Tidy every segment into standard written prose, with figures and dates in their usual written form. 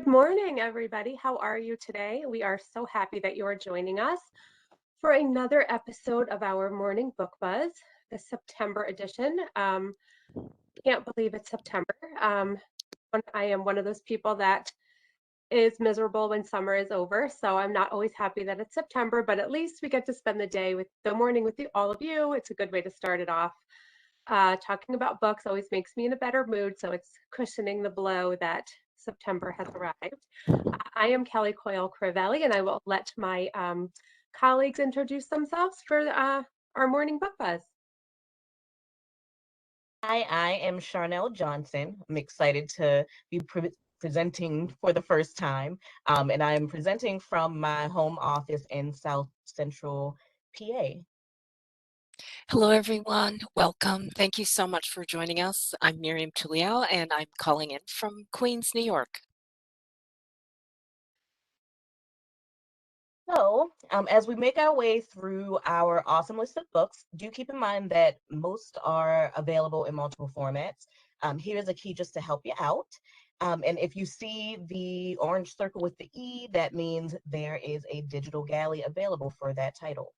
morning, everybody. How are you today? We are so happy that you are joining us for another episode of our Morning Book Buzz, the September edition. Can't believe it's September. Um, I am one of those people that is miserable when summer is over, so I'm not always happy that it's September, but at least we get to spend the morning with all of you. It's a good way to start it off. Talking about books always makes me in a better mood, so it's cushioning the blow that September has arrived. I am Kelly Coyle-Crivelli, and I will let my colleagues introduce themselves for our morning book buzz. Hi, I am Sharnell Johnson. I'm excited to be presenting for the first time, and I am presenting from my home office in South Central PA. Hello, everyone. Welcome. Thank you so much for joining us. I'm Miriam Tuliao, and I'm calling in from Queens, New York. So, as we make our way through our awesome list of books, do keep in mind that most are available in multiple formats. Here's a key just to help you out. And if you see the orange circle with the E, that means there is a digital galley available for that title.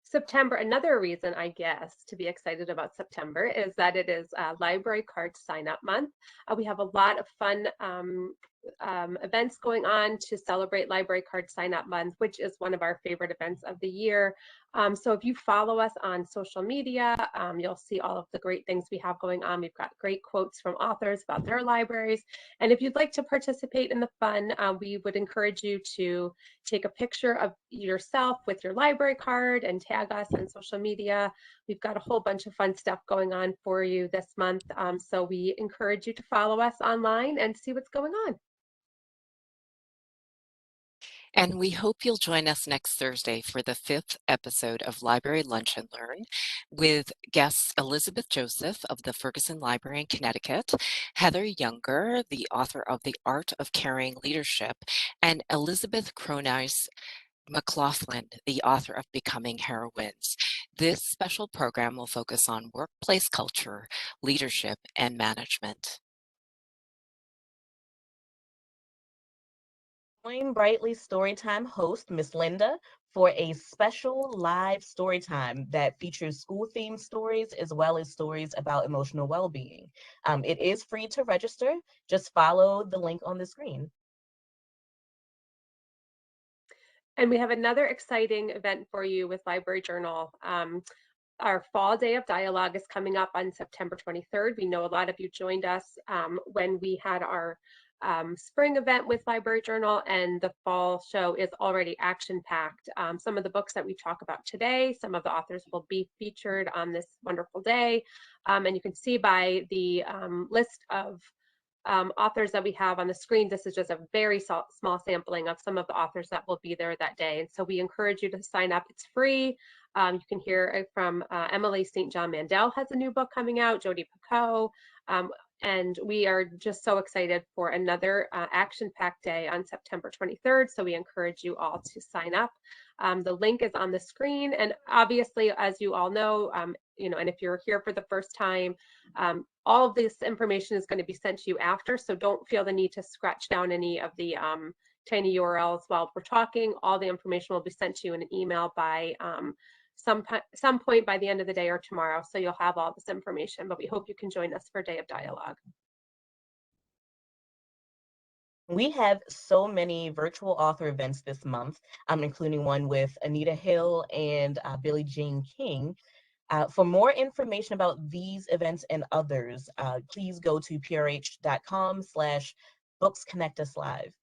September, another reason, I guess, to be excited about September is that it is Library Card Sign Up Month. We have a lot of fun events going on to celebrate Library Card Sign Up Month, which is one of our favorite events of the year. So if you follow us on social media, you'll see all of the great things we have going on. We've got great quotes from authors about their libraries. And if you'd like to participate in the fun, we would encourage you to take a picture of yourself with your library card and tag us on social media. We've got a whole bunch of fun stuff going on for you this month. So we encourage you to follow us online and see what's going on. And we hope you'll join us next Thursday for the 5th episode of Library Lunch and Learn with guests Elizabeth Joseph of the Ferguson Library in Connecticut, Heather Younger, the author of The Art of Carrying Leadership, and Elizabeth Cronise McLaughlin, the author of Becoming Heroines. This special program will focus on workplace culture, leadership, and management. Join Brightly Storytime host Miss Linda for a special live storytime that features school-themed stories as well as stories about emotional well-being. It is free to register. Just follow the link on the screen. And we have another exciting event for you with Library Journal. Our fall day of dialogue is coming up on September 23rd. We know a lot of you joined us when we had our spring event with Library Journal, and the fall show is already action-packed. Some of the books that we talk about today, some of the authors will be featured on this wonderful day. And you can see by the list of authors that we have on the screen, this is just a very small sampling of some of the authors that will be there that day. And so we encourage you to sign up. It's free. You can hear from Emily St. John Mandel has a new book coming out, Jodi Picoult, and we are just so excited for another action-packed day on September 23rd. So we encourage you all to sign up. The link is on the screen, and obviously, as you all know, and if you're here for the first time, all of this information is going to be sent to you after. So don't feel the need to scratch down any of the tiny URLs while we're talking. All the information will be sent to you in an email by some point by the end of the day or tomorrow. So you'll have all this information, but we hope you can join us for Day of Dialogue. We have so many virtual author events this month, including one with Anita Hill and Billie Jean King. For more information about these events and others, please go to prh.com/booksconnectuslive.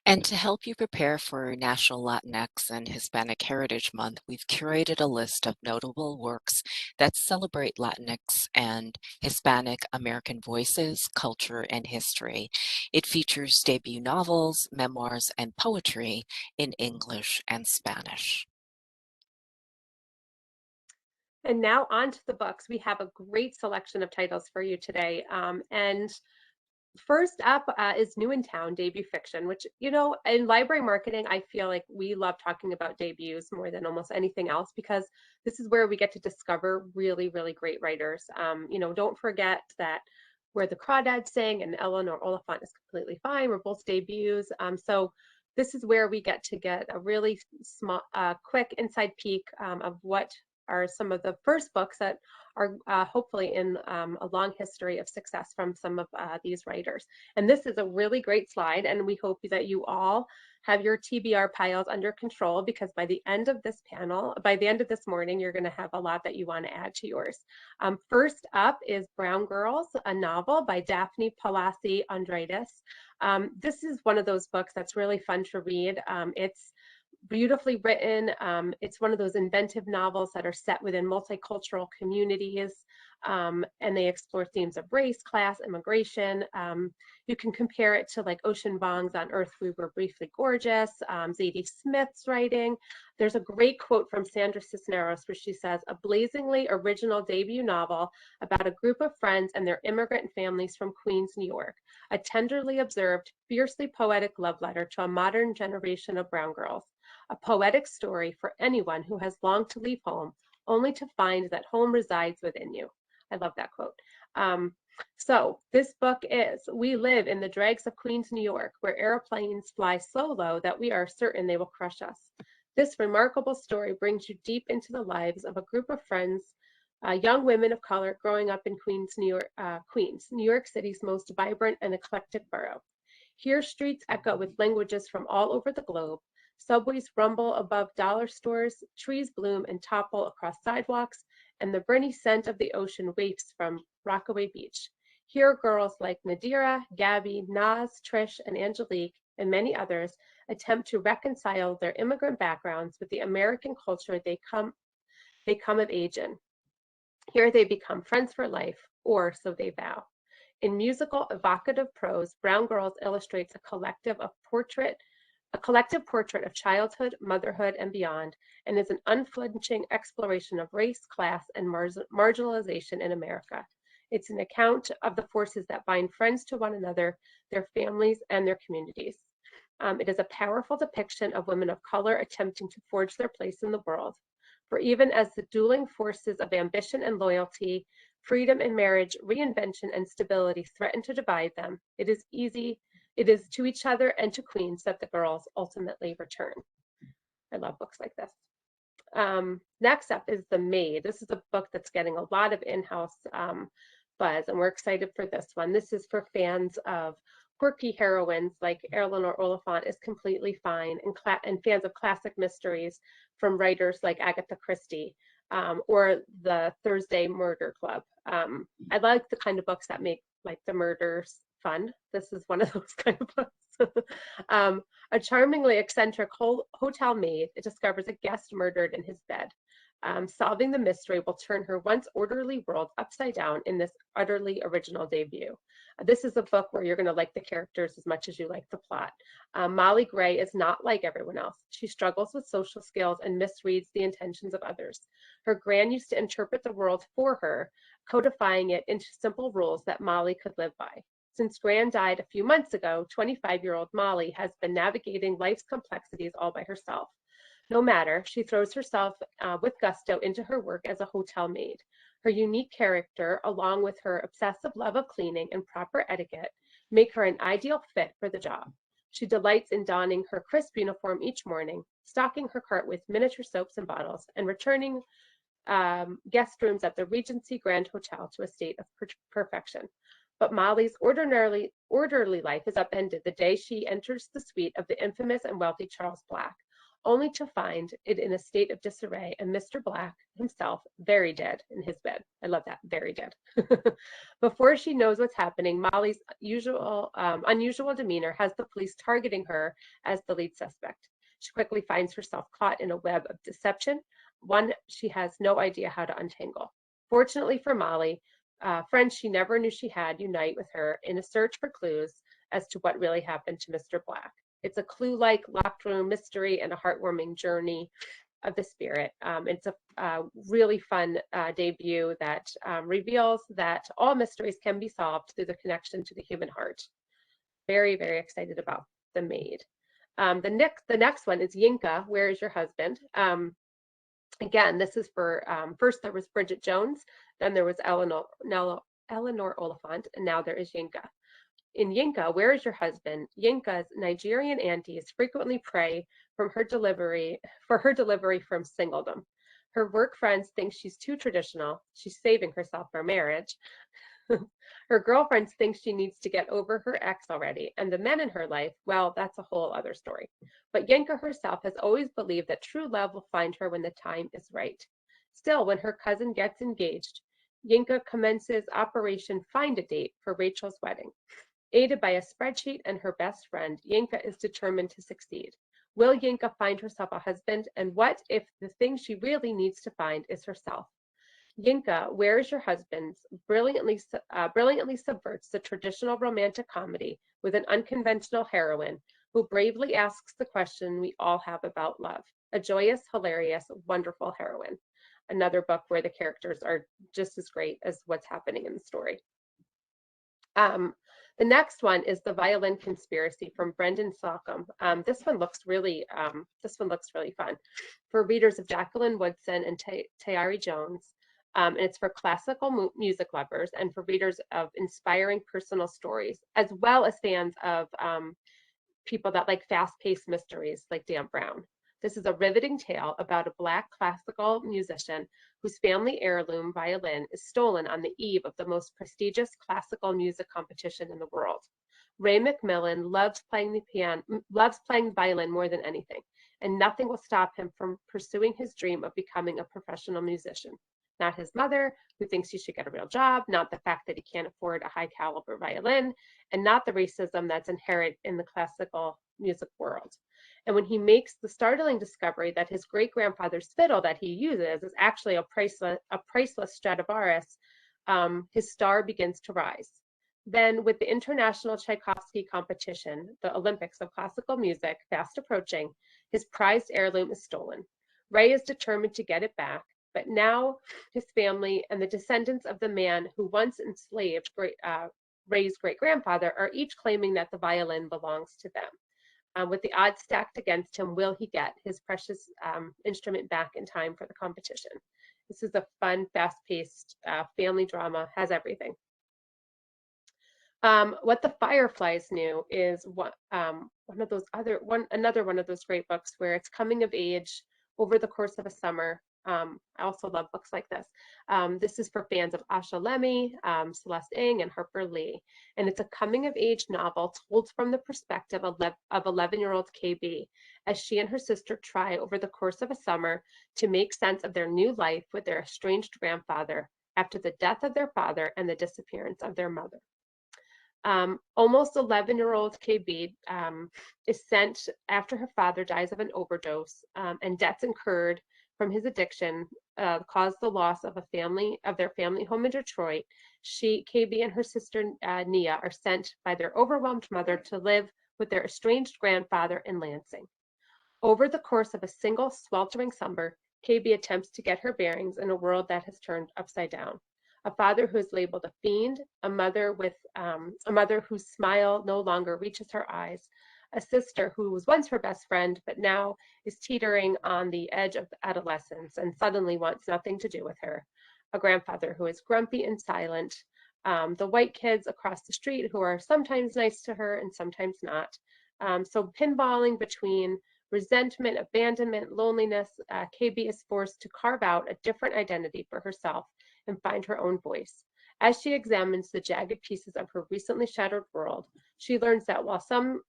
And to help you prepare for National Latinx and Hispanic Heritage Month, we've curated a list of notable works that celebrate Latinx and Hispanic American voices, culture, and history. It features debut novels, memoirs, and poetry in English and Spanish. And now on to the books. We have a great selection of titles for you today. And First up is New in Town debut fiction, which, you know, in library marketing, I feel like we love talking about debuts more than almost anything else because this is where we get to discover really, really great writers. You know, don't forget that Where the Crawdads Sing and Eleanor Oliphant is Completely Fine were both debuts. So this is where we get to get a really small, quick inside peek of what are some of the first books that are hopefully in a long history of success from some of these writers. And this is a really great slide, and we hope that you all have your TBR piles under control because by the end of this panel, by the end of this morning, you're going to have a lot that you want to add to yours. First up is Brown Girls, a novel by Daphne Palasi Andreides. This is one of those books that's really fun to read. It's beautifully written. It's one of those inventive novels that are set within multicultural communities, and they explore themes of race, class, immigration. You can compare it to like Ocean Vuong's On Earth We Were Briefly Gorgeous, Zadie Smith's writing. There's a great quote from Sandra Cisneros where she says, "A blazingly original debut novel about a group of friends and their immigrant families from Queens, New York. A tenderly observed, fiercely poetic love letter to a modern generation of brown girls. A poetic story for anyone who has longed to leave home, only to find that home resides within you." I love that quote. So this book is, we live in the dregs of Queens, New York, where airplanes fly so low that we are certain they will crush us. This remarkable story brings you deep into the lives of a group of friends, young women of color growing up in Queens, New York City's most vibrant and eclectic borough. Here streets echo with languages from all over the globe. Subways rumble above dollar stores, trees bloom and topple across sidewalks, and the briny scent of the ocean wafts from Rockaway Beach. Here girls like Nadira, Gabby, Naz, Trish, and Angelique, and many others attempt to reconcile their immigrant backgrounds with the American culture they come of age in. Here they become friends for life, or so they vow. In musical, evocative prose, Brown Girls illustrates a collective portrait of childhood, motherhood, and beyond, and is an unflinching exploration of race, class, and marginalization in America. It's an account of the forces that bind friends to one another, their families, and their communities. It is a powerful depiction of women of color attempting to forge their place in the world. For even as the dueling forces of ambition and loyalty, freedom and marriage, reinvention and stability threaten to divide them, it is to each other and to Queens that the girls ultimately return. I love books like this. Next up is The Maid. This is a book that's getting a lot of in-house buzz, and we're excited for this one. This is for fans of quirky heroines like Eleanor Oliphant is Completely Fine, and fans of classic mysteries from writers like Agatha Christie, or the Thursday Murder Club. I like the kind of books that make like the murders fun. This is one of those kind of books. A charmingly eccentric hotel maid discovers a guest murdered in his bed. Solving the mystery will turn her once orderly world upside down in this utterly original debut. This is a book where you're going to like the characters as much as you like the plot. Molly Gray is not like everyone else. She struggles with social skills and misreads the intentions of others. Her gran used to interpret the world for her, codifying it into simple rules that Molly could live by. Since Gran died a few months ago, 25-year-old Molly has been navigating life's complexities all by herself. No matter, she throws herself with gusto into her work as a hotel maid. Her unique character, along with her obsessive love of cleaning and proper etiquette, make her an ideal fit for the job. She delights in donning her crisp uniform each morning, stocking her cart with miniature soaps and bottles, and returning guest rooms at the Regency Grand Hotel to a state of perfection. But Molly's orderly life is upended the day she enters the suite of the infamous and wealthy Charles Black, only to find it in a state of disarray and Mr. Black himself very dead in his bed. I love that, very dead. Before she knows what's happening, Molly's unusual demeanor has the police targeting her as the lead suspect. She quickly finds herself caught in a web of deception, one she has no idea how to untangle. Fortunately for Molly, friends she never knew she had unite with her in a search for clues as to what really happened to Mr. Black. It's a clue-like locked room mystery and a heartwarming journey of the Spirit. It's a really fun debut that reveals that all mysteries can be solved through the connection to the human heart. Very, very excited about The Maid. The next one is Yinka, Where is Your Husband? Again, this is for, first there was Bridget Jones, then there was Eleanor Oliphant, and now there is Yinka. In Yinka, Where is Your Husband? Yinka's Nigerian aunties frequently pray for her delivery from singledom. Her work friends think she's too traditional. She's saving herself for marriage. Her girlfriends think she needs to get over her ex already, and the men in her life, well, that's a whole other story. But Yinka herself has always believed that true love will find her when the time is right. Still, when her cousin gets engaged, Yinka commences Operation Find a Date for Rachel's wedding. Aided by a spreadsheet and her best friend, Yinka is determined to succeed. Will Yinka find herself a husband? And what if the thing she really needs to find is herself? Yinka, Where is Your Husband? Brilliantly subverts the traditional romantic comedy with an unconventional heroine who bravely asks the question we all have about love. A joyous, hilarious, wonderful heroine. Another book where the characters are just as great as what's happening in the story. The next one is The Violin Conspiracy from Brendan Slocum. This one looks really fun for readers of Jacqueline Woodson and Tayari Jones. And it's for classical music lovers and for readers of inspiring personal stories, as well as fans of people that like fast-paced mysteries like Dan Brown. This is a riveting tale about a Black classical musician whose family heirloom violin is stolen on the eve of the most prestigious classical music competition in the world. Ray McMillan loves playing the violin more than anything, and nothing will stop him from pursuing his dream of becoming a professional musician. Not his mother, who thinks he should get a real job, not the fact that he can't afford a high caliber violin, and not the racism that's inherent in the classical music world. And when he makes the startling discovery that his great-grandfather's fiddle that he uses is actually a priceless Stradivarius, his star begins to rise. Then, with the International Tchaikovsky Competition, the Olympics of classical music, fast approaching, his prized heirloom is stolen. Ray is determined to get it back, but now his family and the descendants of the man who once enslaved Ray's great-grandfather are each claiming that the violin belongs to them. With the odds stacked against him, will he get his precious instrument back in time for the competition? This is a fun, fast-paced family drama, has everything. What the Fireflies Knew is another one of those great books where it's coming of age over the course of a summer. I also love books like this. This is for fans of Asha Lemme, Celeste Ng, and Harper Lee. And it's a coming-of-age novel told from the perspective of 11-year-old KB, as she and her sister try over the course of a summer to make sense of their new life with their estranged grandfather after the death of their father and the disappearance of their mother. Almost 11-year-old KB is sent after her father dies of an overdose, and debts incurred from his addiction caused the loss of their family home in Detroit. KB and her sister Nia are sent by their overwhelmed mother to live with their estranged grandfather in Lansing. Over the course of a single sweltering summer, KB attempts to get her bearings in a world that has turned upside down. A father who is labeled a fiend, a mother whose smile no longer reaches her eyes, a sister who was once her best friend, but now is teetering on the edge of adolescence and suddenly wants nothing to do with her, a grandfather who is grumpy and silent, the white kids across the street who are sometimes nice to her and sometimes not. So pinballing between resentment, abandonment, loneliness, KB is forced to carve out a different identity for herself and find her own voice. As she examines the jagged pieces of her recently shattered world, she learns that while some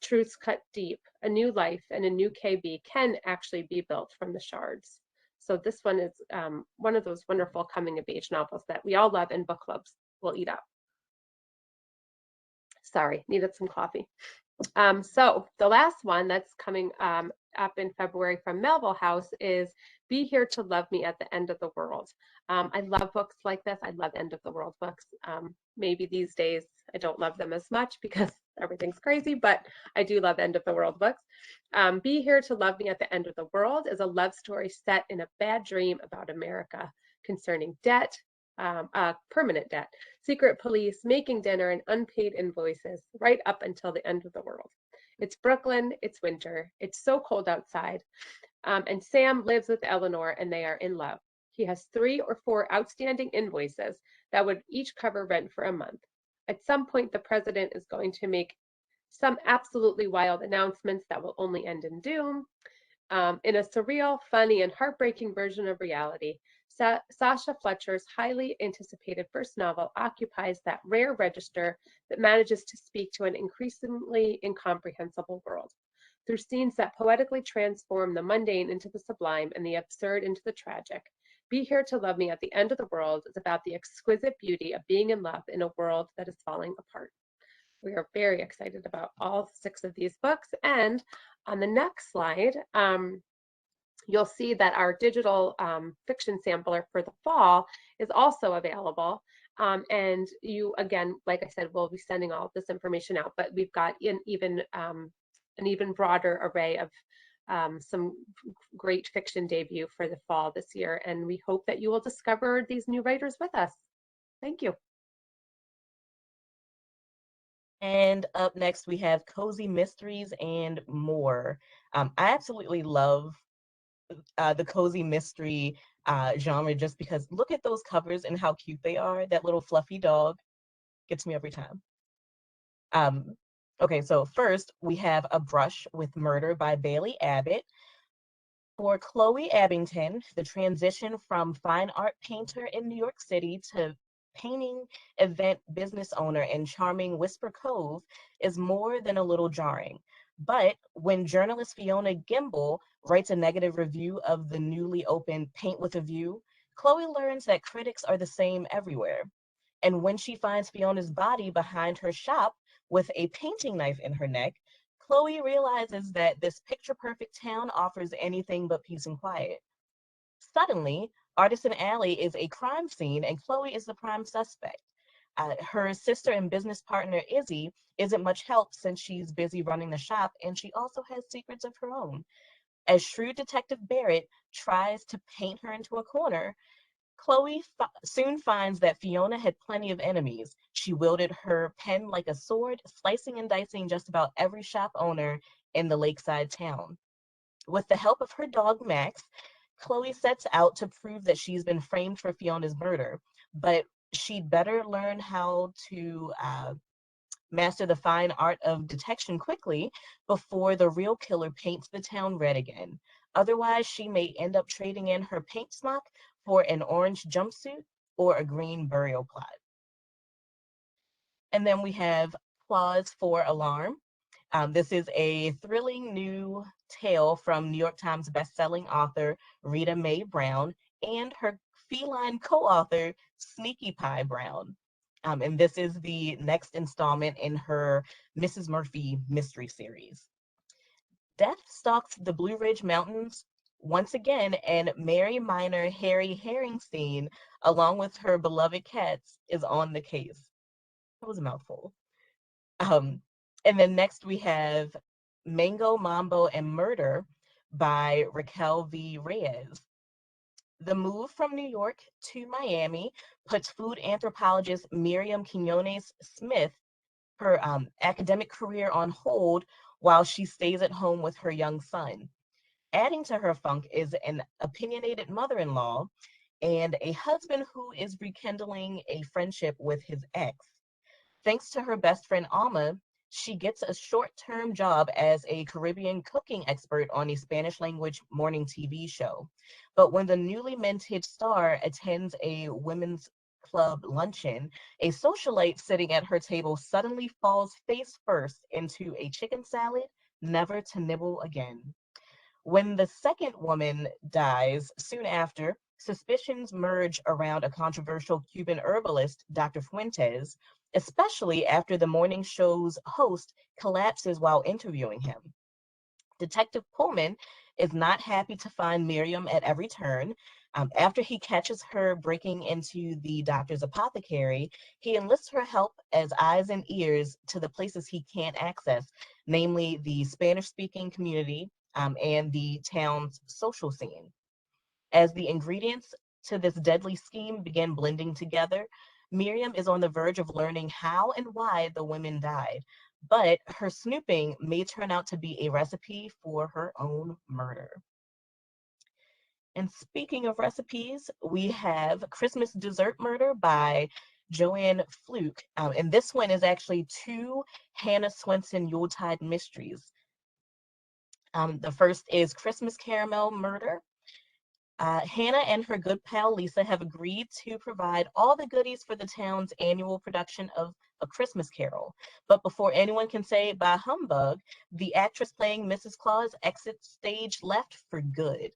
truths cut deep, a new life and a new KB can actually be built from the shards. So this one is one of those wonderful coming-of-age novels that we all love and book clubs will eat up. Sorry, needed some coffee. So the last one that's coming up in February from Melville House is Be Here to Love Me at the End of the World. I love books like this. I love end of the world books. Maybe these days I don't love them as much because everything's crazy, but I do love end of the world books. Be Here to Love Me at the End of the World is a love story set in a bad dream about America concerning debt, permanent debt, secret police, making dinner, and unpaid invoices right up until the end of the world. It's Brooklyn, it's winter, it's so cold outside, and Sam lives with Eleanor and they are in love. He has 3 or 4 outstanding invoices that would each cover rent for a month. At some point, the president is going to make some absolutely wild announcements that will only end in doom. In a surreal, funny, and heartbreaking version of reality, Sasha Fletcher's highly anticipated first novel occupies that rare register that manages to speak to an increasingly incomprehensible world. Through scenes that poetically transform the mundane into the sublime and the absurd into the tragic, Be Here to Love Me at the End of the World is about the exquisite beauty of being in love in a world that is falling apart. We are very excited about all 6 of these books. And on the next slide, you'll see that our digital fiction sampler for the fall is also available. And you, again, like I said, we'll be sending all of this information out, but we've got an even broader array of some great fiction debut for the fall this year. And we hope that you will discover these new writers with us. Thank you. And up next, we have Cozy Mysteries and More. I absolutely love the cozy mystery genre just because look at those covers and how cute they are. That little fluffy dog gets me every time. Okay, so first we have A Brush with Murder by Bailey Abbott. For Chloe Abington, the transition from fine art painter in New York City to painting event business owner in charming Whisper Cove is more than a little jarring. But when journalist Fiona Gimble writes a negative review of the newly opened Paint with a View, Chloe learns that critics are the same everywhere. And when she finds Fiona's body behind her shop with a painting knife in her neck, Chloe realizes that this picture-perfect town offers anything but peace and quiet. Suddenly, Artisan Alley is a crime scene and Chloe is the prime suspect. Her sister and business partner, Izzy, isn't much help since she's busy running the shop and she also has secrets of her own. As shrewd Detective Barrett tries to paint her into a corner, Chloe soon finds that Fiona had plenty of enemies. She wielded her pen like a sword, slicing and dicing just about every shop owner in the lakeside town. With the help of her dog, Max, Chloe sets out to prove that she's been framed for Fiona's murder, but she'd better learn how to master the fine art of detection quickly before the real killer paints the town red again. Otherwise, she may end up trading in her paint smock for an orange jumpsuit or a green burial plot. And then we have Clause for Alarm. This is a thrilling new tale from New York Times bestselling author Rita Mae Brown and her feline co-author Sneaky Pie Brown. And this is the next installment in her Mrs. Murphy mystery series. Death stalks the Blue Ridge Mountains once again, and Mary Minor Harry Herringstein, along with her beloved cats, is on the case. That was a mouthful. And then next we have Mango, Mambo, and Murder by Raquel V. Reyes. The move from New York to Miami puts food anthropologist Miriam Quinones-Smith, her academic career on hold while she stays at home with her young son. Adding to her funk is an opinionated mother-in-law and a husband who is rekindling a friendship with his ex. Thanks to her best friend Alma, she gets a short-term job as a Caribbean cooking expert on a Spanish-language morning TV show. But when the newly minted star attends a women's club luncheon, a socialite sitting at her table suddenly falls face first into a chicken salad, never to nibble again. When the second woman dies soon after, suspicions merge around a controversial Cuban herbalist, Dr. Fuentes, especially after the morning show's host collapses while interviewing him. Detective Pullman is not happy to find Miriam at every turn, After he catches her breaking into the doctor's apothecary, he enlists her help as eyes and ears to the places he can't access, namely the Spanish-speaking community and the town's social scene. As the ingredients to this deadly scheme begin blending together, Miriam is on the verge of learning how and why the women died, but her snooping may turn out to be a recipe for her own murder. And speaking of recipes, we have Christmas Dessert Murder by Joanne Fluke. And this one is actually two Hannah Swenson Yuletide mysteries. The first is Christmas Caramel Murder. Hannah and her good pal Lisa have agreed to provide all the goodies for the town's annual production of A Christmas Carol. But before anyone can say bah humbug, the actress playing Mrs. Claus exits stage left for good.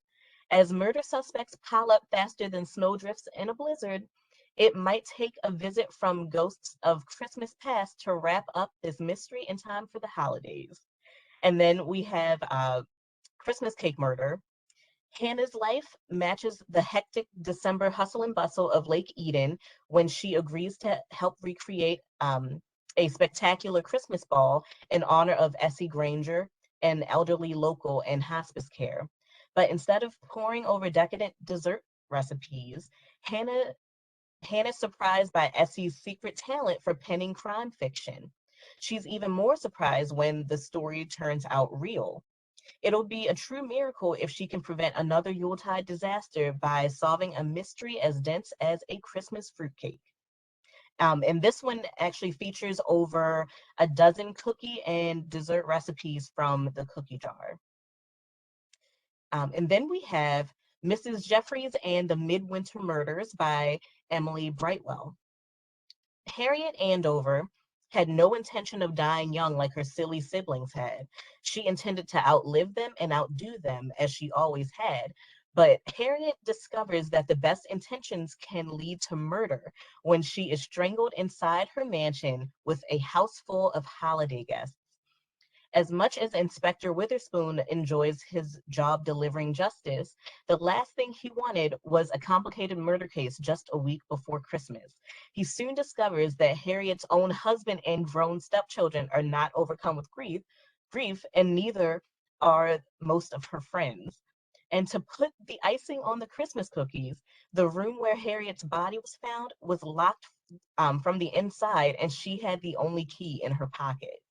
As murder suspects pile up faster than snowdrifts in a blizzard, it might take a visit from ghosts of Christmas past to wrap up this mystery in time for the holidays. And then we have Christmas Cake Murder. Hannah's life matches the hectic December hustle and bustle of Lake Eden when she agrees to help recreate a spectacular Christmas ball in honor of Essie Granger, an elderly local in hospice care. But instead of poring over decadent dessert recipes, Hannah's surprised by Essie's secret talent for penning crime fiction. She's even more surprised when the story turns out real. It'll be a true miracle if she can prevent another Yuletide disaster by solving a mystery as dense as a Christmas fruitcake. And this one actually features over a dozen cookie and dessert recipes from the cookie jar. And then we have Mrs. Jeffries and the Midwinter Murders by Emily Brightwell. Harriet Andover had no intention of dying young like her silly siblings had. She intended to outlive them and outdo them, as she always had. But Harriet discovers that the best intentions can lead to murder when she is strangled inside her mansion with a house full of holiday guests. As much as Inspector Witherspoon enjoys his job delivering justice, the last thing he wanted was a complicated murder case just a week before Christmas. He soon discovers that Harriet's own husband and grown stepchildren are not overcome with grief, and neither are most of her friends. And to put the icing on the Christmas cookies, the room where Harriet's body was found was locked from the inside, and she had the only key in her pocket.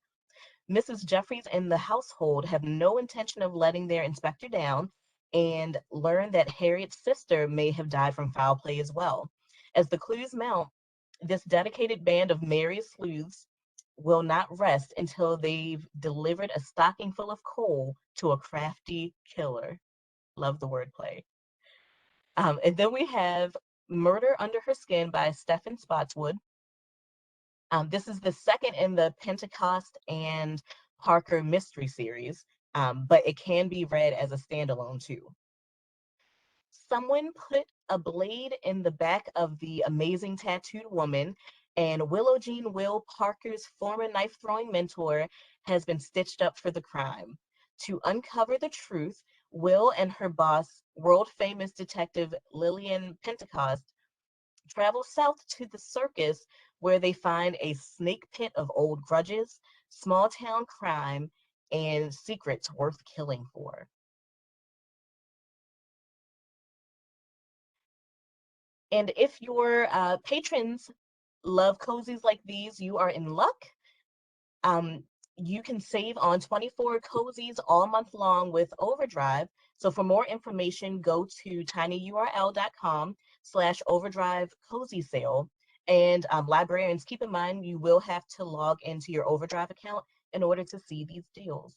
Mrs. Jeffries and the household have no intention of letting their inspector down and learn that Harriet's sister may have died from foul play as well. As the clues mount, this dedicated band of merry sleuths will not rest until they've delivered a stocking full of coal to a crafty killer. Love the wordplay. And then we have Murder Under Her Skin by Stephen Spotswood. This is the second in the Pentecost and Parker mystery series, but it can be read as a standalone too. Someone put a blade in the back of the amazing tattooed woman, and Willow Jean Will Parker's former knife-throwing mentor has been stitched up for the crime. To uncover the truth, Will and her boss, world-famous detective Lillian Pentecost, travel south to the circus where they find a snake pit of old grudges, small town crime, and secrets worth killing for. And if your patrons love cozies like these, you are in luck. You can save on 24 cozies all month long with Overdrive. So for more information, go to tinyurl.com/overdrive cozy sale. And librarians, keep in mind, you will have to log into your Overdrive account in order to see these deals.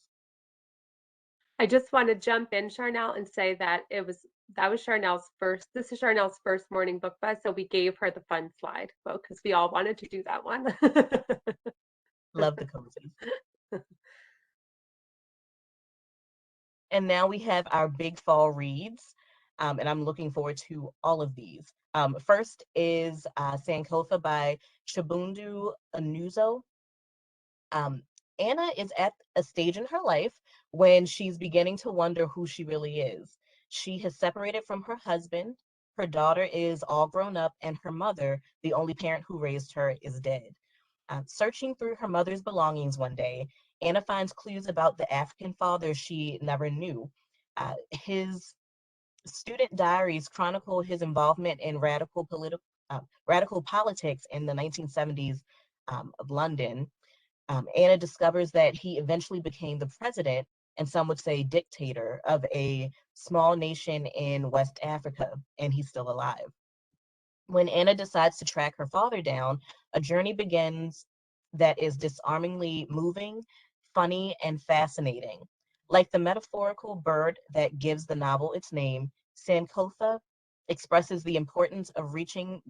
I just want to jump in, Sharnell, and say that this is Sharnell's first morning book buzz, so we gave her the fun slide, well, because we all wanted to do that one. Love the cozies. And now we have our big fall reads, and I'm looking forward to all of these. First is Sankofa by Chibundu Anuzo. Anna is at a stage in her life when she's beginning to wonder who she really is. She has separated from her husband, Her daughter is all grown up, and her mother, the only parent who raised her, is dead. Searching through her mother's belongings one day, Anna finds clues about the African father she never knew. His student diaries chronicle his involvement in radical politics in the 1970s of London. Anna discovers that he eventually became the president, and some would say dictator, of a small nation in West Africa, and he's still alive. When Anna decides to track her father down, a journey begins that is disarmingly moving, funny, and fascinating. Like the metaphorical bird that gives the novel its name, Sankotha expresses the importance of reaching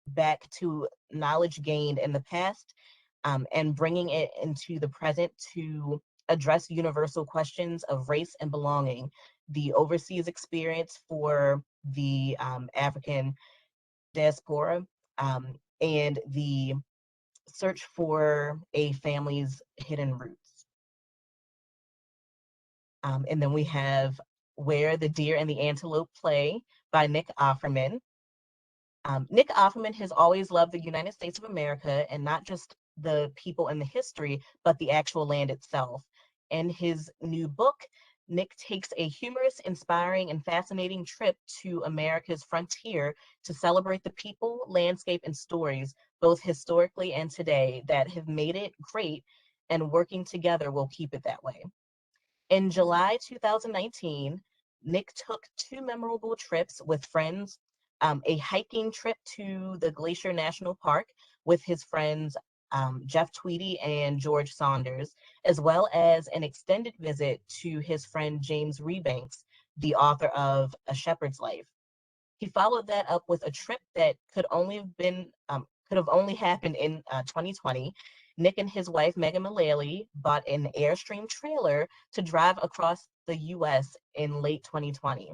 back to knowledge gained in the past, and bringing it into the present to address universal questions of race and belonging, the overseas experience for the African diaspora, and the search for a family's hidden roots. And then we have Where the Deer and the Antelope Play by Nick Offerman. Nick Offerman has always loved the United States of America, and not just the people and the history, but the actual land itself. In his new book, Nick takes a humorous, inspiring, and fascinating trip to America's frontier to celebrate the people, landscape, and stories, both historically and today, that have made it great, and working together will keep it that way. In July 2019, Nick took two memorable trips with friends, a hiking trip to the Glacier National Park with his friends Jeff Tweedy and George Saunders, as well as an extended visit to his friend James Rebanks, the author of A Shepherd's Life. He followed that up with a trip that could have only happened in 2020. Nick and his wife Megan Mullally bought an Airstream trailer to drive across the U.S. in late 2020.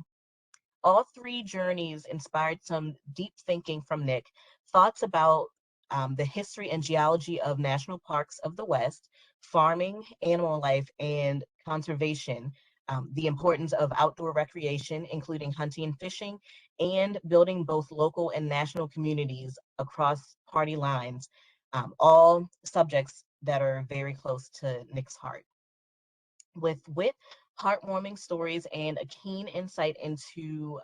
All three journeys inspired some deep thinking from Nick, thoughts about the history and geology of national parks of the West, farming, animal life, and conservation, the importance of outdoor recreation, including hunting and fishing, and building both local and national communities across party lines, all subjects that are very close to Nick's heart. With wit, heartwarming stories, and a keen insight into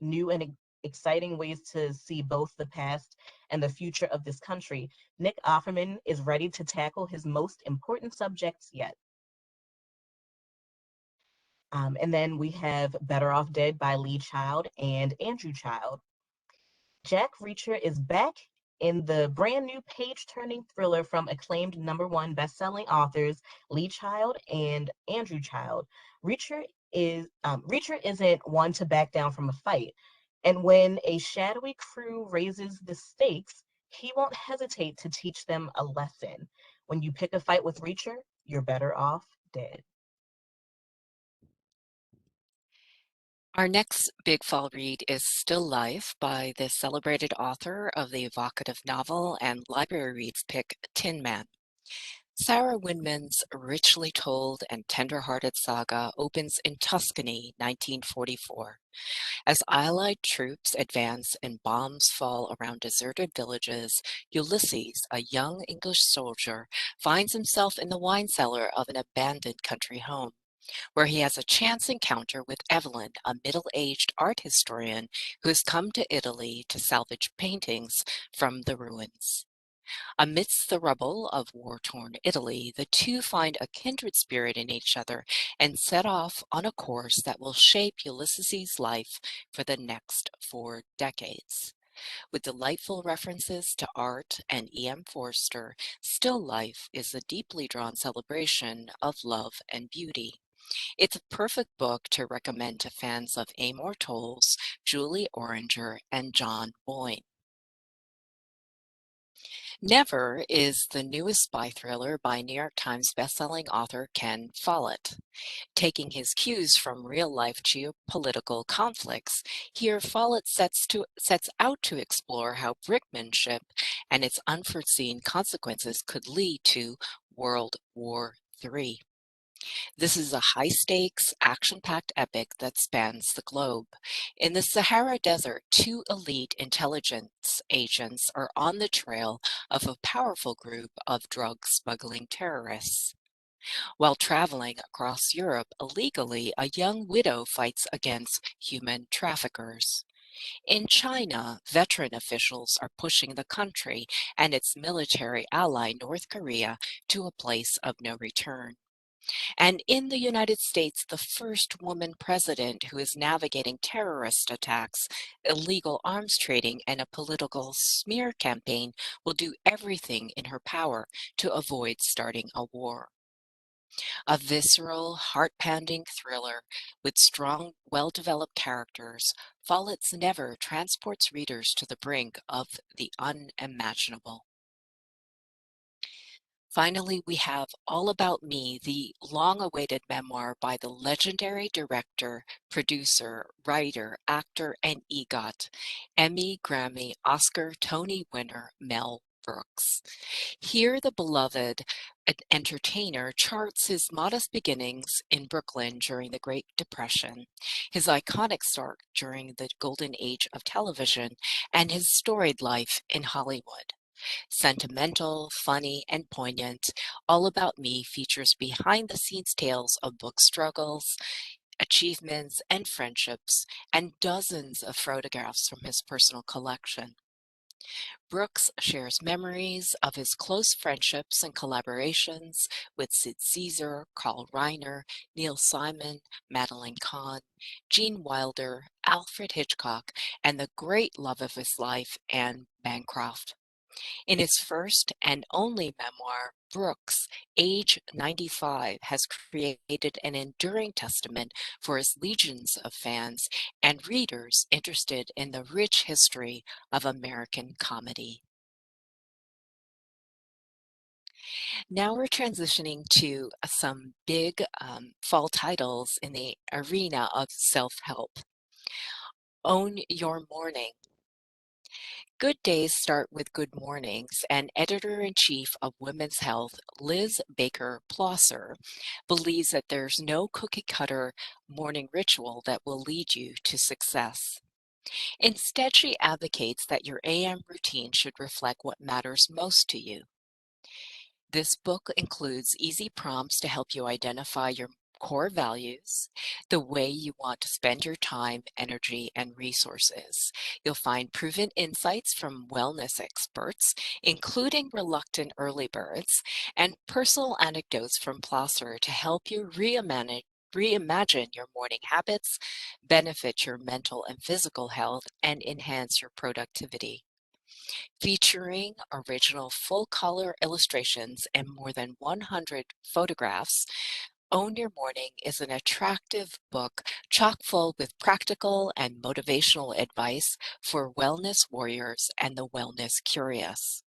new and exciting ways to see both the past and the future of this country, Nick Offerman is ready to tackle his most important subjects yet. And then we have Better Off Dead by Lee Child and Andrew Child. Jack Reacher is back in the brand new page-turning thriller from acclaimed #1 best-selling authors Lee Child and Andrew Child. Reacher isn't one to back down from a fight, and when a shadowy crew raises the stakes, he won't hesitate to teach them a lesson. When you pick a fight with Reacher, you're better off dead. Our next big fall read is Still Life by the celebrated author of the evocative novel and library reads pick Tin Man. Sarah Winman's richly told and tender-hearted saga opens in Tuscany, 1944. As Allied troops advance and bombs fall around deserted villages, Ulysses, a young English soldier, finds himself in the wine cellar of an abandoned country home, where he has a chance encounter with Evelyn, a middle-aged art historian who has come to Italy to salvage paintings from the ruins. Amidst the rubble of war-torn Italy, the two find a kindred spirit in each other and set off on a course that will shape Ulysses' life for the next 4 decades. With delightful references to art and E.M. Forster, Still Life is a deeply drawn celebration of love and beauty. It's a perfect book to recommend to fans of Amor Towles, Julie Oringer, and John Boyne. Never is the newest spy thriller by New York Times bestselling author Ken Follett. Taking his cues from real-life geopolitical conflicts, here Follett sets out to explore how brinkmanship and its unforeseen consequences could lead to World War III. This is a high-stakes, action-packed epic that spans the globe. In the Sahara Desert, two elite intelligence agents are on the trail of a powerful group of drug-smuggling terrorists. While traveling across Europe illegally, a young widow fights against human traffickers. In China, veteran officials are pushing the country and its military ally, North Korea, to a place of no return. And in the United States, the first woman president who is navigating terrorist attacks, illegal arms trading, and a political smear campaign will do everything in her power to avoid starting a war. A visceral, heart-pounding thriller with strong, well-developed characters, Follett's Never transports readers to the brink of the unimaginable. Finally, we have All About Me, the long-awaited memoir by the legendary director, producer, writer, actor, and EGOT, Emmy, Grammy, Oscar, Tony winner Mel Brooks. Here, the beloved entertainer charts his modest beginnings in Brooklyn during the Great Depression, his iconic start during the golden age of television, and his storied life in Hollywood. Sentimental, funny, and poignant, All About Me features behind-the-scenes tales of book struggles, achievements, and friendships, and dozens of photographs from his personal collection. Brooks shares memories of his close friendships and collaborations with Sid Caesar, Carl Reiner, Neil Simon, Madeline Kahn, Gene Wilder, Alfred Hitchcock, and the great love of his life, Anne Bancroft. In his first and only memoir, Brooks, age 95, has created an enduring testament for his legions of fans and readers interested in the rich history of American comedy. Now we're transitioning to some big fall titles in the arena of self-help. Own Your Morning. Good days start with good mornings, and editor-in-chief of Women's Health, Liz Baker Plosser, believes that there's no cookie-cutter morning ritual that will lead you to success. Instead, she advocates that your AM routine should reflect what matters most to you. This book includes easy prompts to help you identify your core values, the way you want to spend your time, energy, and resources. You'll find proven insights from wellness experts, including reluctant early birds, and personal anecdotes from Plosser to help you reimagine your morning habits, benefit your mental and physical health, and enhance your productivity. Featuring original full-color illustrations and more than 100 photographs, Own Your Morning is an attractive book chock full with practical and motivational advice for wellness warriors and the wellness curious.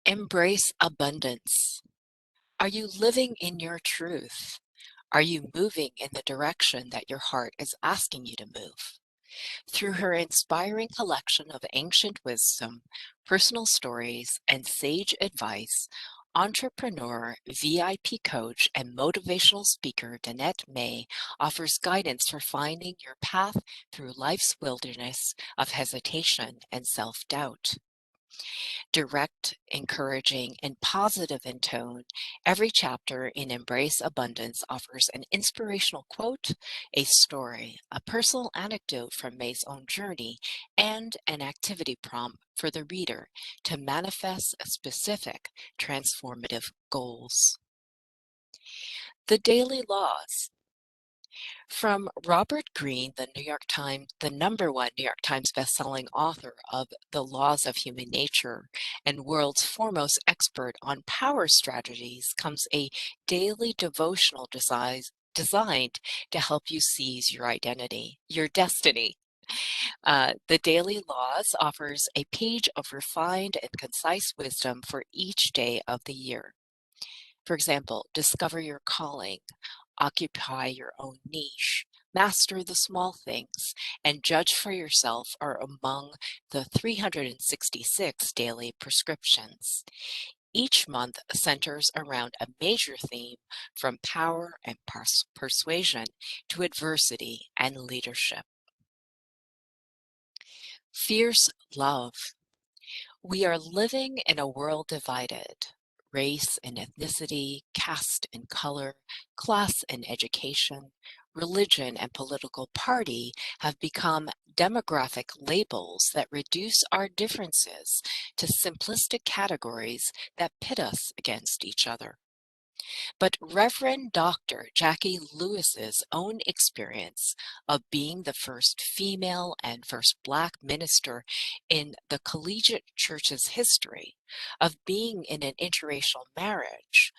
Embrace abundance. Are you living in your truth? Are you moving in the direction that your heart is asking you to move? Through her inspiring collection of ancient wisdom, personal stories, and sage advice, entrepreneur, VIP coach, and motivational speaker Danette May offers guidance for finding your path through life's wilderness of hesitation and self-doubt. Direct, encouraging, and positive in tone, every chapter in Embrace Abundance offers an inspirational quote, a story, a personal anecdote from May's own journey, and an activity prompt for the reader to manifest specific transformative goals. The Daily Laws. From Robert Greene, the #1 New York Times bestselling author of The Laws of Human Nature and world's foremost expert on power strategies, comes a daily devotional designed to help you seize your identity, your destiny. The Daily Laws offers a page of refined and concise wisdom for each day of the year. For example, discover your calling, occupy your own niche, master the small things, and judge for yourself are among the 366 daily prescriptions. Each month centers around a major theme, from power and persuasion to adversity and leadership. Fierce love. We are living in a world divided. Race and ethnicity, caste and color, class and education, religion and political party have become demographic labels that reduce our differences to simplistic categories that pit us against each other. But Reverend Dr. Jackie Lewis's own experience of being the first female and first Black minister in the collegiate church's history, of being in an interracial marriage,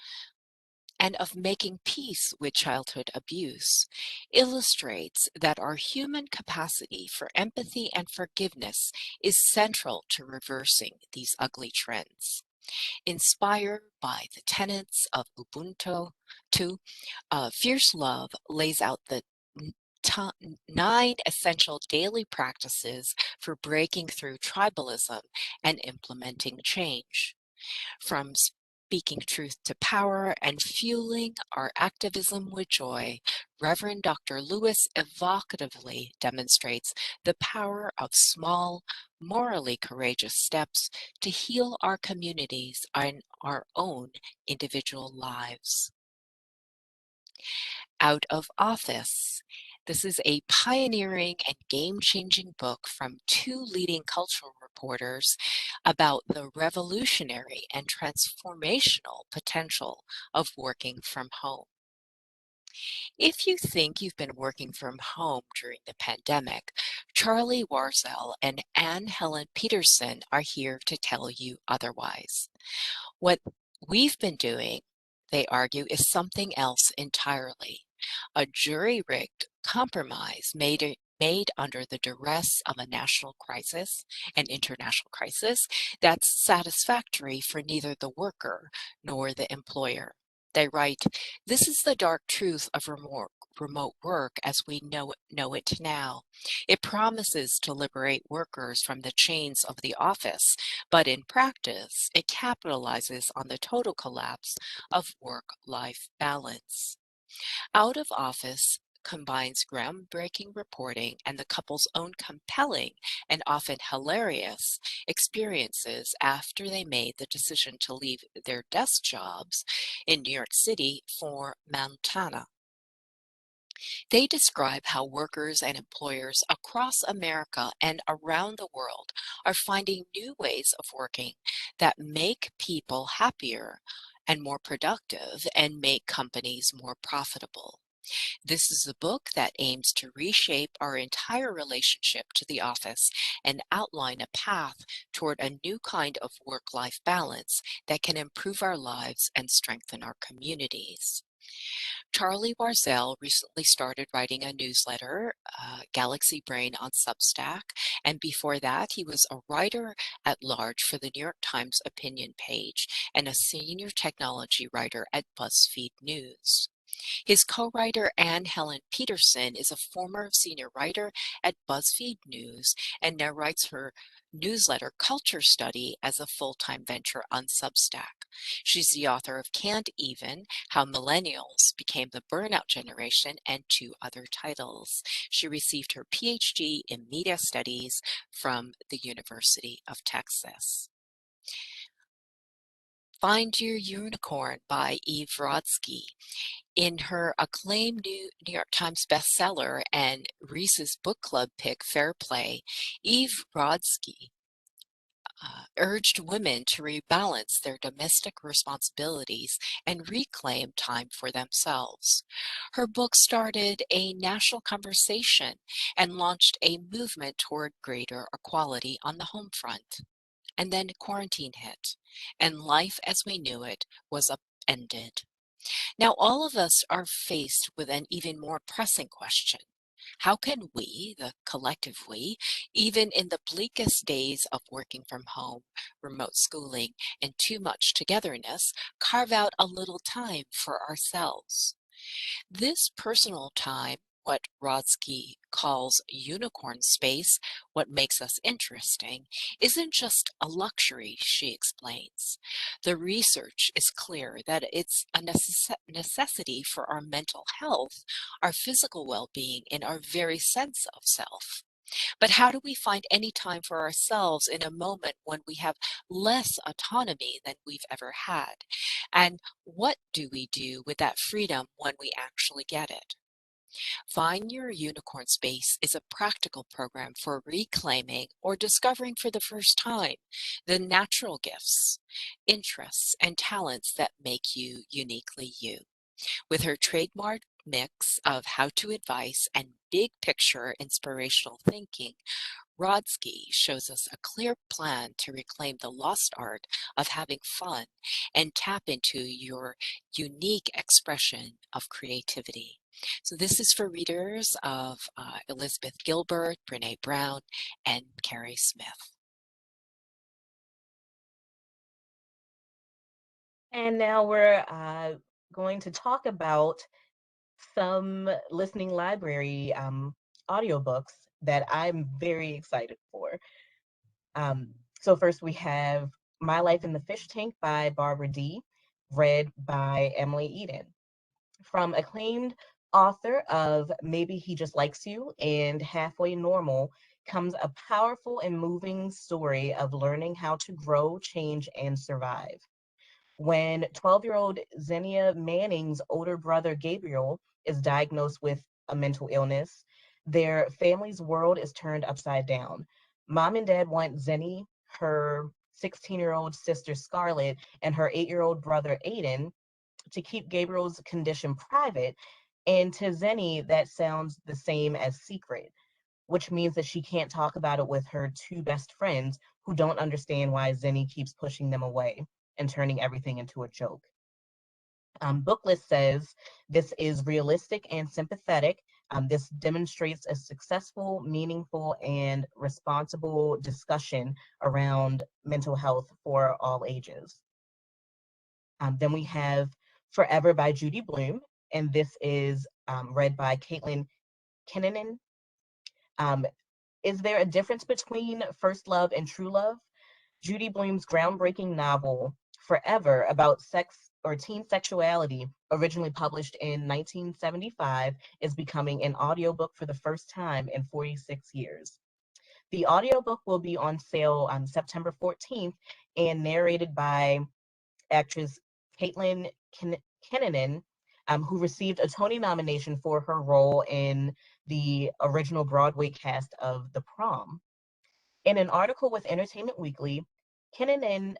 and of making peace with childhood abuse, illustrates that our human capacity for empathy and forgiveness is central to reversing these ugly trends. Inspired by the tenets of Ubuntu, Fierce Love lays out the 9 essential daily practices for breaking through tribalism and implementing change. From speaking truth to power and fueling our activism with joy, Reverend Dr. Lewis evocatively demonstrates the power of small, morally courageous steps to heal our communities and our own individual lives. Out of Office. This is a pioneering and game-changing book from 2 leading cultural reporters about the revolutionary and transformational potential of working from home. If you think you've been working from home during the pandemic, Charlie Warzel and Anne Helen Peterson are here to tell you otherwise. What we've been doing, they argue, is something else entirely. A jury-rigged compromise made under the duress of a national crisis, an international crisis, that's satisfactory for neither the worker nor the employer. They write, "This is the dark truth of remote work as we know it now. It promises to liberate workers from the chains of the office, but in practice, it capitalizes on the total collapse of work-life balance." Out of Office combines groundbreaking reporting and the couple's own compelling and often hilarious experiences after they made the decision to leave their desk jobs in New York City for Montana. They describe how workers and employers across America and around the world are finding new ways of working that make people happier and more productive and make companies more profitable. This is a book that aims to reshape our entire relationship to the office and outline a path toward a new kind of work-life balance that can improve our lives and strengthen our communities. Charlie Warzel recently started writing a newsletter, Galaxy Brain, on Substack, and before that he was a writer at large for the New York Times opinion page and a senior technology writer at BuzzFeed News. His co-writer Anne Helen Peterson is a former senior writer at BuzzFeed News and now writes her newsletter Culture Study as a full-time venture on Substack. She's the author of Can't Even: How Millennials Became the Burnout Generation and 2 other titles. She received her PhD in Media Studies from the University of Texas. Find Your Unicorn by Eve Rodsky. In her acclaimed New York Times bestseller and Reese's Book Club pick, Fair Play, Eve Rodsky urged women to rebalance their domestic responsibilities and reclaim time for themselves. Her book started a national conversation and launched a movement toward greater equality on the home front. And then quarantine hit, and life as we knew it was upended. Now, all of us are faced with an even more pressing question. How can we, the collective we, even in the bleakest days of working from home, remote schooling, and too much togetherness, carve out a little time for ourselves? This personal time what Rodsky calls unicorn space, what makes us interesting, isn't just a luxury, she explains. The research is clear that it's a necessity for our mental health, our physical well-being, and our very sense of self. But how do we find any time for ourselves in a moment when we have less autonomy than we've ever had? And what do we do with that freedom when we actually get it? Find Your Unicorn Space is a practical program for reclaiming or discovering for the first time the natural gifts, interests, and talents that make you uniquely you. With her trademark mix of how-to advice and big picture inspirational thinking, Rodsky shows us a clear plan to reclaim the lost art of having fun and tap into your unique expression of creativity. So this is for readers of Elizabeth Gilbert, Brene Brown, and Carrie Smith. And now we're going to talk about some listening library audiobooks that I'm very excited for. So first we have My Life in the Fish Tank by Barbara D., read by Emily Eden. From acclaimed author of Maybe He Just Likes You and Halfway Normal comes a powerful and moving story of learning how to grow, change, and survive. When 12-year-old Xenia Manning's older brother Gabriel is diagnosed with a mental illness, their family's world is turned upside down. Mom and dad want Zenny, her 16-year-old sister Scarlett, and her 8-year-old brother Aiden to keep Gabriel's condition private, and to Zenny, that sounds the same as secret, which means that she can't talk about it with her two best friends who don't understand why Zenny keeps pushing them away and turning everything into a joke. Booklist says this is realistic and sympathetic. This demonstrates a successful, meaningful, and responsible discussion around mental health for all ages. Then we have Forever by Judy Blume, and this is read by Caitlin Kinnunen. Is there a difference between first love and true love? Judy Blume's groundbreaking novel, Forever, about sex or teen sexuality, originally published in 1975, is becoming an audiobook for the first time in 46 years. The audiobook will be on sale on September 14th and narrated by actress Caitlin Kinnunen, who received a Tony nomination for her role in the original Broadway cast of The Prom. In an article with Entertainment Weekly, Kinnunen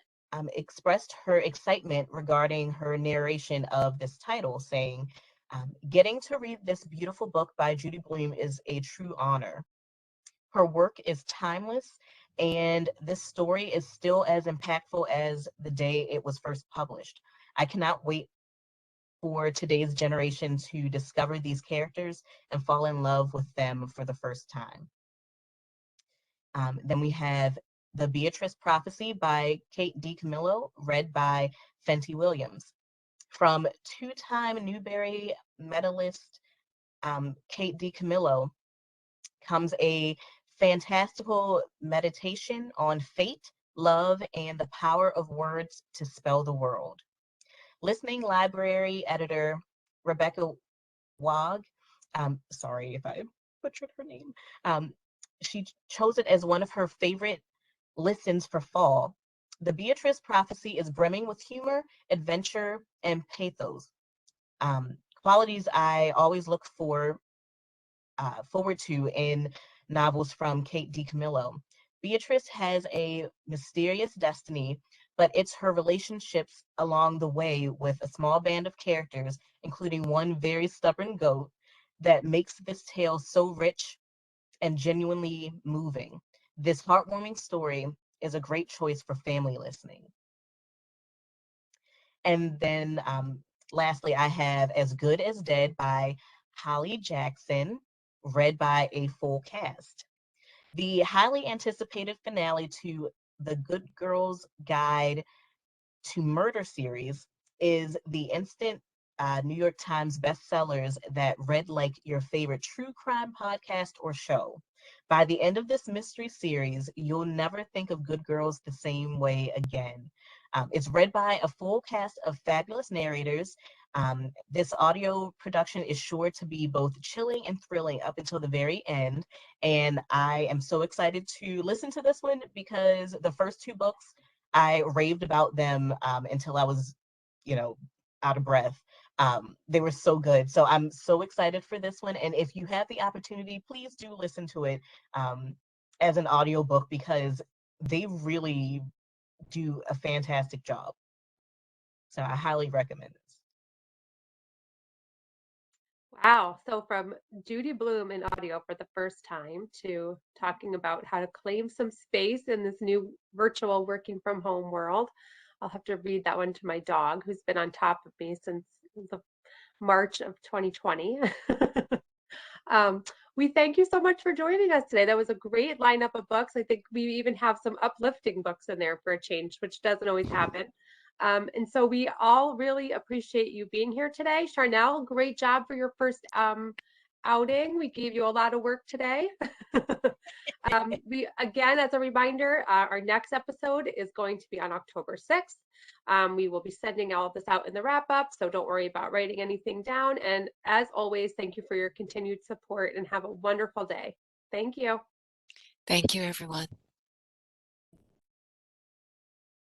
expressed her excitement regarding her narration of this title, saying, getting to read this beautiful book by Judy Blume is a true honor. Her work is timeless, and this story is still as impactful as the day it was first published. I cannot wait for today's generation to discover these characters and fall in love with them for the first time. Then we have The Beatrice Prophecy by Kate DiCamillo, read by Fenty Williams. From two-time Newbery medalist Kate DiCamillo comes a fantastical meditation on fate, love, and the power of words to spell the world. Listening library editor Rebecca Wog, sorry if I butchered her name, she chose it as one of her favorite listens for fall. The Beatrice Prophecy is brimming with humor, adventure, and pathos. Qualities I always look forward to in novels from Kate DiCamillo. Beatrice has a mysterious destiny, but it's her relationships along the way with a small band of characters, including one very stubborn goat, that makes this tale so rich and genuinely moving. This heartwarming story is a great choice for family listening. And then lastly, I have As Good as Dead by Holly Jackson, read by a full cast. The highly anticipated finale to the Good Girls Guide to Murder series is the instant New York Times bestsellers that read like your favorite true crime podcast or show. By the end of this mystery series, you'll never think of Good Girls the same way again. It's read by a full cast of fabulous narrators. This audio production is sure to be both chilling and thrilling up until the very end. And I am so excited to listen to this one because the first two books, I raved about them until I was, you know, out of breath. They were so good. So I'm so excited for this one. And if you have the opportunity, please do listen to it as an audiobook because they really do a fantastic job. So I highly recommend this. Wow. So from Judy Blume in audio for the first time to talking about how to claim some space in this new virtual working from home world. I'll have to read that one to my dog, who's been on top of me since the March of 2020. Um, we thank you so much for joining us today. That was a great lineup of books. I think we even have some uplifting books in there for a change, which doesn't always happen. And so we all really appreciate you being here today. Sharnell, great job for your first outing. We gave you a lot of work today. We again, as a reminder, our next episode is going to be on October 6th. We will be sending all of this out in the wrap up, so don't worry about writing anything down. And as always, thank you for your continued support and have a wonderful day. Thank you. Thank you, everyone.